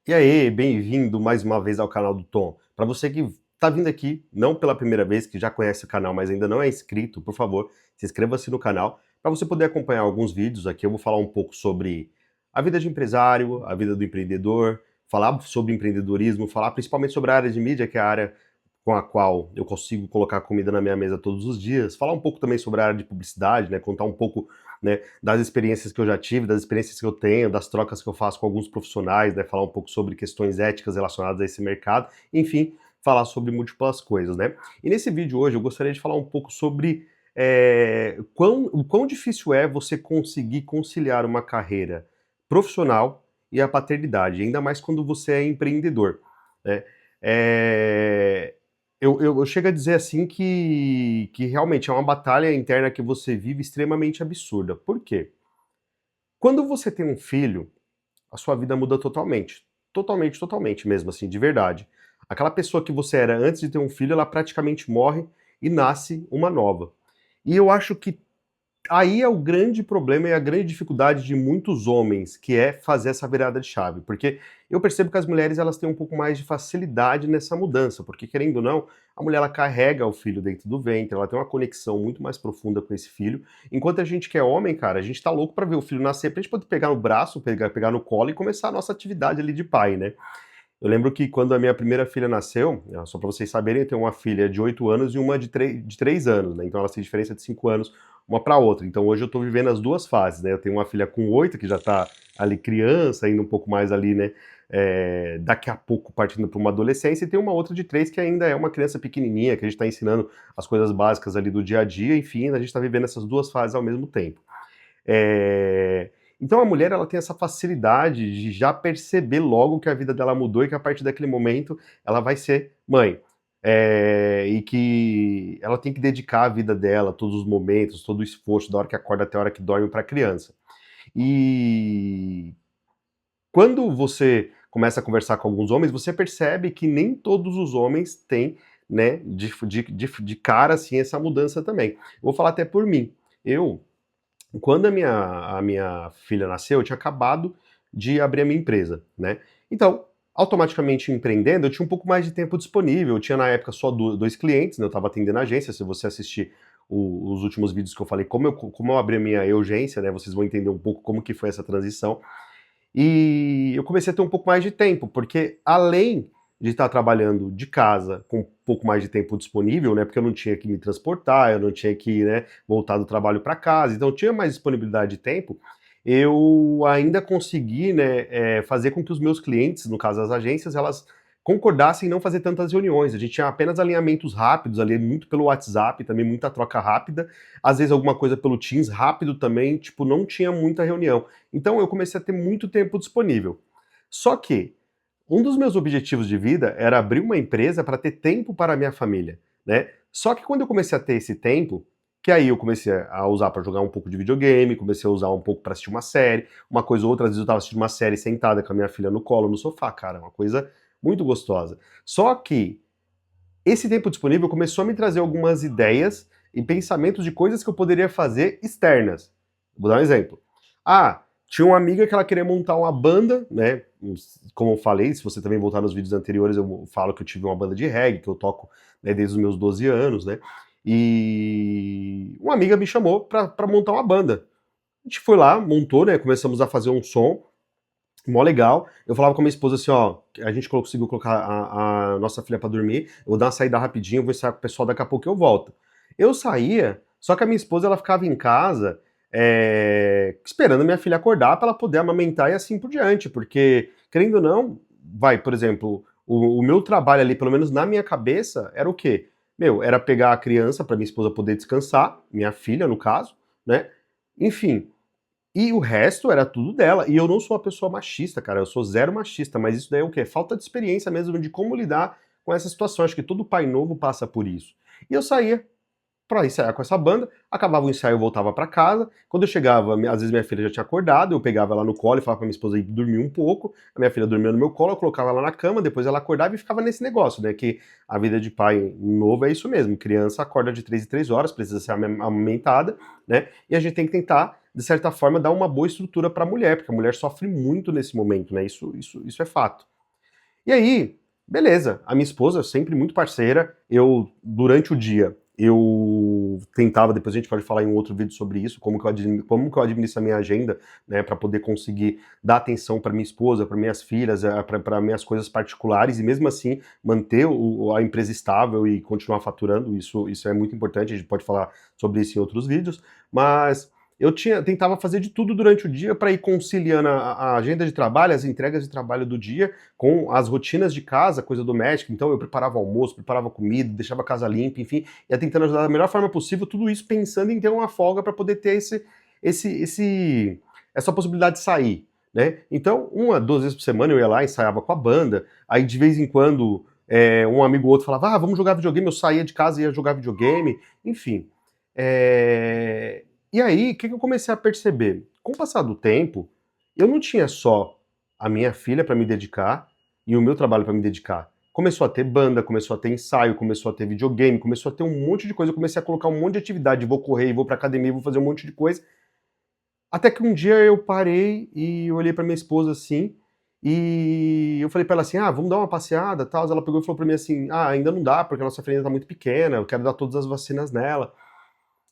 E aí, bem-vindo mais uma vez ao canal do Tom. Para você que está vindo aqui, não pela primeira vez, que já conhece o canal, mas ainda não é inscrito, por favor, se inscreva-se no canal para você poder acompanhar alguns vídeos aqui. Eu vou falar um pouco sobre a vida de empresário, a vida do empreendedor, falar sobre empreendedorismo, falar principalmente sobre a área de mídia, que é a área com a qual eu consigo colocar comida na minha mesa todos os dias, falar um pouco também sobre a área de publicidade, né, contar um pouco, né, das experiências que eu já tive, das experiências que eu tenho, das trocas que eu faço com alguns profissionais, né, falar um pouco sobre questões éticas relacionadas a esse mercado, enfim, falar sobre múltiplas coisas, né. E nesse vídeo hoje eu gostaria de falar um pouco sobre o quão difícil é você conseguir conciliar uma carreira profissional e a paternidade, ainda mais quando você é empreendedor, né. É, eu chego a dizer assim que realmente é uma batalha interna que você vive extremamente absurda. Por quê? Quando você tem um filho, a sua vida muda totalmente. Totalmente, totalmente mesmo, assim, de verdade. Aquela pessoa que você era antes de ter um filho, ela praticamente morre e nasce uma nova. E eu acho que aí é o grande problema e a grande dificuldade de muitos homens, que é fazer essa virada de chave, porque eu percebo que as mulheres elas têm um pouco mais de facilidade nessa mudança, porque querendo ou não, a mulher ela carrega o filho dentro do ventre, ela tem uma conexão muito mais profunda com esse filho, enquanto a gente que é homem, cara, a gente tá louco pra ver o filho nascer, pra gente poder pegar no braço, pegar no colo e começar a nossa atividade ali de pai, né? Eu lembro que quando a minha primeira filha nasceu, só para vocês saberem, eu tenho uma filha de 8 anos e uma de 3 anos, né? Então elas têm diferença de 5 anos uma para outra. Então hoje eu estou vivendo as duas fases, né? Eu tenho uma filha com 8, que já está ali criança, ainda um pouco mais ali, né? Daqui a pouco partindo para uma adolescência, e tem uma outra de 3 que ainda é uma criança pequenininha, que a gente está ensinando as coisas básicas ali do dia a dia, enfim, a gente está vivendo essas duas fases ao mesmo tempo. É, Então a mulher ela tem essa facilidade de já perceber logo que a vida dela mudou e que a partir daquele momento ela vai ser mãe. E que ela tem que dedicar a vida dela, todos os momentos, todo o esforço, da hora que acorda até a hora que dorme para a criança. E quando você começa a conversar com alguns homens, você percebe que nem todos os homens têm, né, de cara assim essa mudança também. Eu vou falar até por mim. Eu Quando a minha filha nasceu, eu tinha acabado de abrir a minha empresa, né? Então, automaticamente empreendendo, eu tinha um pouco mais de tempo disponível. Eu tinha na época só dois clientes, né? Eu estava atendendo a agência. Se você assistir os últimos vídeos que eu falei, como eu abri a minha urgência, né? Vocês vão entender um pouco como que foi essa transição. E eu comecei a ter um pouco mais de tempo, porque além de estar trabalhando de casa com um pouco mais de tempo disponível, né, porque eu não tinha que me transportar, eu não tinha que, né, voltar do trabalho para casa, então eu tinha mais disponibilidade de tempo, eu ainda consegui, né, fazer com que os meus clientes, no caso as agências, elas concordassem em não fazer tantas reuniões. A gente tinha apenas alinhamentos rápidos ali, muito pelo WhatsApp, também muita troca rápida, às vezes alguma coisa pelo Teams rápido também, tipo, não tinha muita reunião. Então eu comecei a ter muito tempo disponível. Só que um dos meus objetivos de vida era abrir uma empresa para ter tempo para a minha família, né? Só que quando eu comecei a ter esse tempo, que aí eu comecei a usar para jogar um pouco de videogame, comecei a usar um pouco para assistir uma série, uma coisa ou outra, às vezes eu estava assistindo uma série sentada com a minha filha no colo, no sofá, cara, uma coisa muito gostosa. Só que esse tempo disponível começou a me trazer algumas ideias e pensamentos de coisas que eu poderia fazer externas. Vou dar um exemplo. Tinha uma amiga que ela queria montar uma banda, né? Como eu falei, se você também voltar nos vídeos anteriores, eu falo que eu tive uma banda de reggae, que eu toco, né, desde os meus 12 anos, né? E uma amiga me chamou para montar uma banda. A gente foi lá, montou, né? Começamos a fazer um som, mó legal. Eu falava com a minha esposa assim, ó, a gente conseguiu colocar a nossa filha pra dormir, eu vou dar uma saída rapidinho, eu vou ensaiar com o pessoal, daqui a pouco eu volto. Eu saía, só que a minha esposa, ela ficava em casa, esperando a minha filha acordar pra ela poder amamentar e assim por diante, porque, querendo ou não, por exemplo, o meu trabalho ali, pelo menos na minha cabeça, era o quê? Meu, era pegar a criança pra minha esposa poder descansar, minha filha, no caso, né? Enfim, e o resto era tudo dela. E eu não sou uma pessoa machista, cara. Eu sou zero machista, mas isso daí é o quê? Falta de experiência mesmo de como lidar com essa situação. Acho que todo pai novo passa por isso. E eu saía pra ensaiar com essa banda, acabava o ensaio, eu voltava pra casa. Quando eu chegava, às vezes minha filha já tinha acordado, eu pegava ela no colo e falava pra minha esposa ir dormir um pouco. A minha filha dormia no meu colo, eu colocava ela na cama, depois ela acordava e ficava nesse negócio, né? Que a vida de pai novo é isso mesmo. Criança acorda de 3 em 3 horas, precisa ser amamentada, né? E a gente tem que tentar, de certa forma, dar uma boa estrutura pra mulher, porque a mulher sofre muito nesse momento, né? Isso é fato. E aí, beleza, a minha esposa, sempre muito parceira, durante o dia, eu tentava, depois a gente pode falar em um outro vídeo sobre isso, como que eu administro a minha agenda, né, para poder conseguir dar atenção para minha esposa, para minhas filhas, para minhas coisas particulares, e mesmo assim manter a empresa estável e continuar faturando, isso é muito importante, a gente pode falar sobre isso em outros vídeos, mas tentava fazer de tudo durante o dia para ir conciliando a agenda de trabalho, as entregas de trabalho do dia, com as rotinas de casa, coisa doméstica. Então eu preparava almoço, preparava comida, deixava a casa limpa, enfim, ia tentando ajudar da melhor forma possível, tudo isso pensando em ter uma folga para poder ter essa possibilidade de sair, né? Então, 1 a 2 vezes por semana eu ia lá, ensaiava com a banda, aí de vez em quando um amigo ou outro falava, vamos jogar videogame, eu saía de casa e ia jogar videogame, enfim. E aí, o que eu comecei a perceber? Com o passar do tempo, eu não tinha só a minha filha para me dedicar e o meu trabalho para me dedicar. Começou a ter banda, começou a ter ensaio, começou a ter videogame, começou a ter um monte de coisa. Eu comecei a colocar um monte de atividade. Vou correr, vou pra academia, vou fazer um monte de coisa. Até que um dia eu parei e olhei pra minha esposa assim, e eu falei pra ela assim, vamos dar uma passeada, tal. Ela pegou e falou pra mim assim, ainda não dá, porque a nossa filha tá muito pequena, eu quero dar todas as vacinas nela.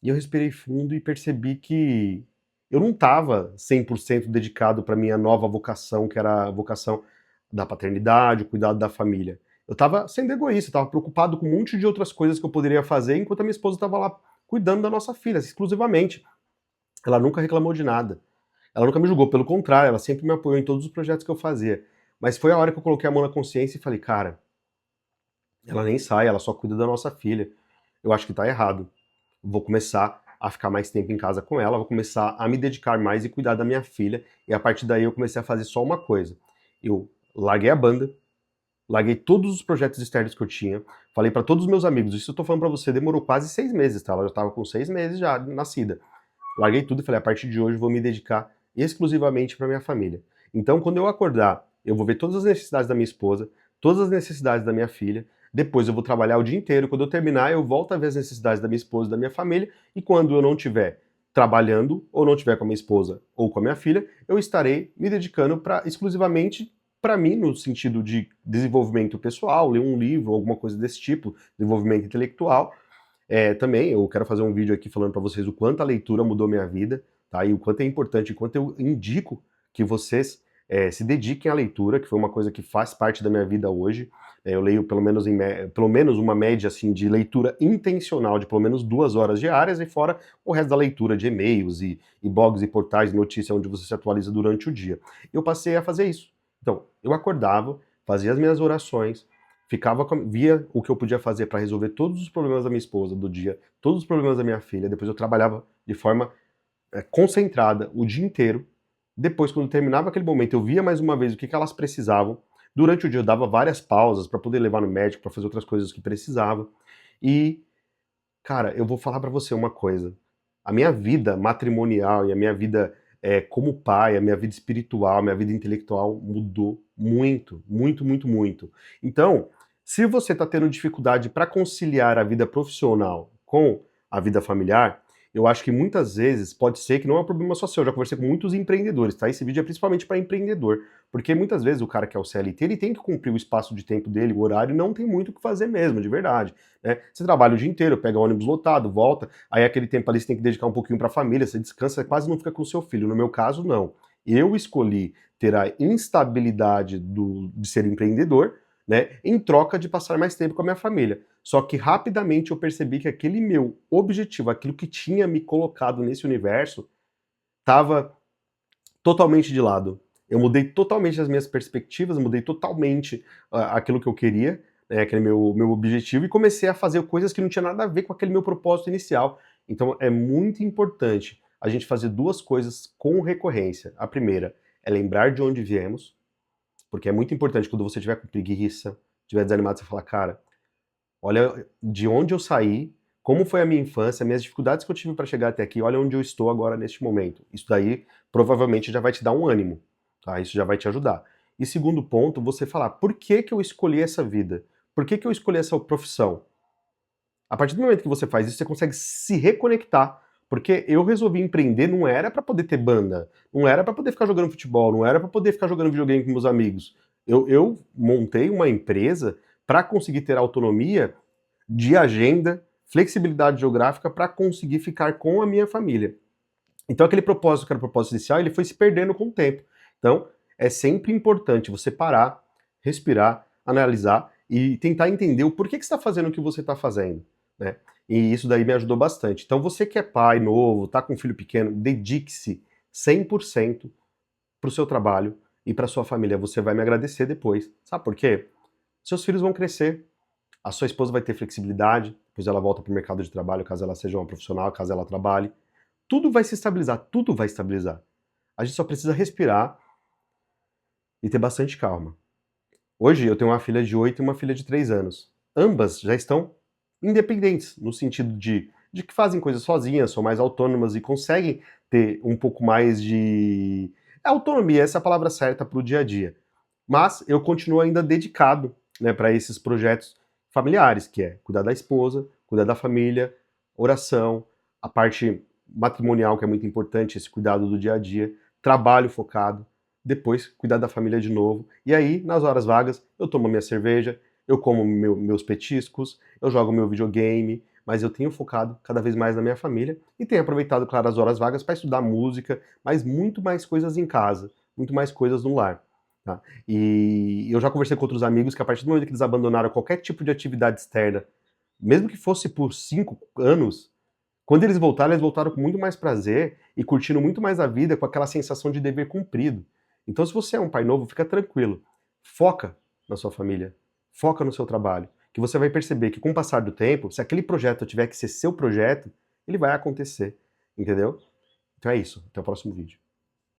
E eu respirei fundo e percebi que eu não estava 100% dedicado para minha nova vocação, que era a vocação da paternidade, o cuidado da família. Eu estava sendo egoísta, estava preocupado com um monte de outras coisas que eu poderia fazer, enquanto a minha esposa estava lá cuidando da nossa filha, exclusivamente. Ela nunca reclamou de nada. Ela nunca me julgou, pelo contrário, ela sempre me apoiou em todos os projetos que eu fazia. Mas foi a hora que eu coloquei a mão na consciência e falei, cara, ela nem sai, ela só cuida da nossa filha. Eu acho que tá errado. Vou começar a ficar mais tempo em casa com ela, vou começar a me dedicar mais e cuidar da minha filha. E a partir daí eu comecei a fazer só uma coisa. Eu larguei a banda, larguei todos os projetos externos que eu tinha, falei para todos os meus amigos, isso eu tô falando pra você, demorou quase 6 meses, tá? Ela já tava com 6 meses já nascida. Larguei tudo e falei, a partir de hoje eu vou me dedicar exclusivamente para minha família. Então, quando eu acordar, eu vou ver todas as necessidades da minha esposa, todas as necessidades da minha filha, depois eu vou trabalhar o dia inteiro, quando eu terminar, eu volto a ver as necessidades da minha esposa e da minha família, e quando eu não estiver trabalhando, ou não estiver com a minha esposa ou com a minha filha, eu estarei me dedicando exclusivamente para mim, no sentido de desenvolvimento pessoal, ler um livro, alguma coisa desse tipo, desenvolvimento intelectual, também eu quero fazer um vídeo aqui falando para vocês o quanto a leitura mudou minha vida, tá? E o quanto é importante, o quanto eu indico que vocês se dediquem à leitura, que foi uma coisa que faz parte da minha vida hoje. Eu leio pelo menos uma média assim de leitura intencional de pelo menos 2 horas diárias, e fora o resto da leitura de e-mails e blogs e portais de notícia onde você se atualiza durante o dia. Eu passei a fazer isso. Então, eu acordava, fazia as minhas orações, via o que eu podia fazer para resolver todos os problemas da minha esposa do dia, todos os problemas da minha filha. Depois eu trabalhava de forma concentrada o dia inteiro. Depois, quando terminava aquele momento, eu via mais uma vez o que elas precisavam. Durante o dia eu dava várias pausas para poder levar no médico, para fazer outras coisas que precisava. E, cara, eu vou falar para você uma coisa. A minha vida matrimonial e a minha vida como pai, a minha vida espiritual, a minha vida intelectual mudou muito, muito, muito, muito. Então, se você está tendo dificuldade para conciliar a vida profissional com a vida familiar, eu acho que muitas vezes pode ser que não é um problema só seu. Eu já conversei com muitos empreendedores, tá? Esse vídeo é principalmente para empreendedor, porque muitas vezes o cara que é o CLT, ele tem que cumprir o espaço de tempo dele, o horário, e não tem muito o que fazer mesmo, de verdade, né? Você trabalha o dia inteiro, pega ônibus lotado, volta, aí aquele tempo ali você tem que dedicar um pouquinho para a família, você descansa, quase não fica com o seu filho. No meu caso, não. Eu escolhi ter a instabilidade de ser empreendedor, né, em troca de passar mais tempo com a minha família. Só que rapidamente eu percebi que aquele meu objetivo, aquilo que tinha me colocado nesse universo, estava totalmente de lado. Eu mudei totalmente as minhas perspectivas, mudei totalmente aquilo que eu queria, né, aquele meu objetivo, e comecei a fazer coisas que não tinha nada a ver com aquele meu propósito inicial. Então é muito importante a gente fazer duas coisas com recorrência. A primeira é lembrar de onde viemos, porque é muito importante quando você estiver com preguiça, estiver desanimado, você falar, cara, olha de onde eu saí, como foi a minha infância, minhas dificuldades que eu tive para chegar até aqui, olha onde eu estou agora neste momento. Isso daí provavelmente já vai te dar um ânimo, tá? Isso já vai te ajudar. E segundo ponto, você falar, por que que eu escolhi essa vida? Por que que eu escolhi essa profissão? A partir do momento que você faz isso, você consegue se reconectar. Porque eu resolvi empreender não era para poder ter banda, não era para poder ficar jogando futebol, não era para poder ficar jogando videogame com meus amigos. Eu montei uma empresa para conseguir ter autonomia de agenda, flexibilidade geográfica para conseguir ficar com a minha família. Então aquele propósito que era o propósito inicial, ele foi se perdendo com o tempo. Então é sempre importante você parar, respirar, analisar e tentar entender o porquê que você está fazendo o que você está fazendo, né? E isso daí me ajudou bastante. Então você que é pai novo, tá com um filho pequeno, dedique-se 100% para o seu trabalho e para sua família. Você vai me agradecer depois. Sabe por quê? Seus filhos vão crescer, a sua esposa vai ter flexibilidade, depois ela volta para o mercado de trabalho, caso ela seja uma profissional, caso ela trabalhe. Tudo vai se estabilizar, tudo vai estabilizar. A gente só precisa respirar e ter bastante calma. Hoje eu tenho uma filha de 8 e uma filha de 3 anos. Ambas já estão independentes, no sentido de que fazem coisas sozinhas, são mais autônomas e conseguem ter um pouco mais de autonomia, essa é a palavra certa para o dia a dia. Mas eu continuo ainda dedicado, né, para esses projetos familiares, que é cuidar da esposa, cuidar da família, oração, a parte matrimonial, que é muito importante, esse cuidado do dia a dia, trabalho focado, depois cuidar da família de novo. E aí, nas horas vagas, eu tomo minha cerveja, eu como meus petiscos, eu jogo meu videogame, mas eu tenho focado cada vez mais na minha família e tenho aproveitado, claro, as horas vagas para estudar música, mas muito mais coisas em casa, muito mais coisas no lar. Tá? E eu já conversei com outros amigos que a partir do momento que eles abandonaram qualquer tipo de atividade externa, mesmo que fosse por 5 anos, quando eles voltaram com muito mais prazer e curtindo muito mais a vida com aquela sensação de dever cumprido. Então, se você é um pai novo, fica tranquilo. Foca na sua família, foca no seu trabalho, que você vai perceber que com o passar do tempo, se aquele projeto tiver que ser seu projeto, ele vai acontecer, entendeu? Então é isso, até o próximo vídeo.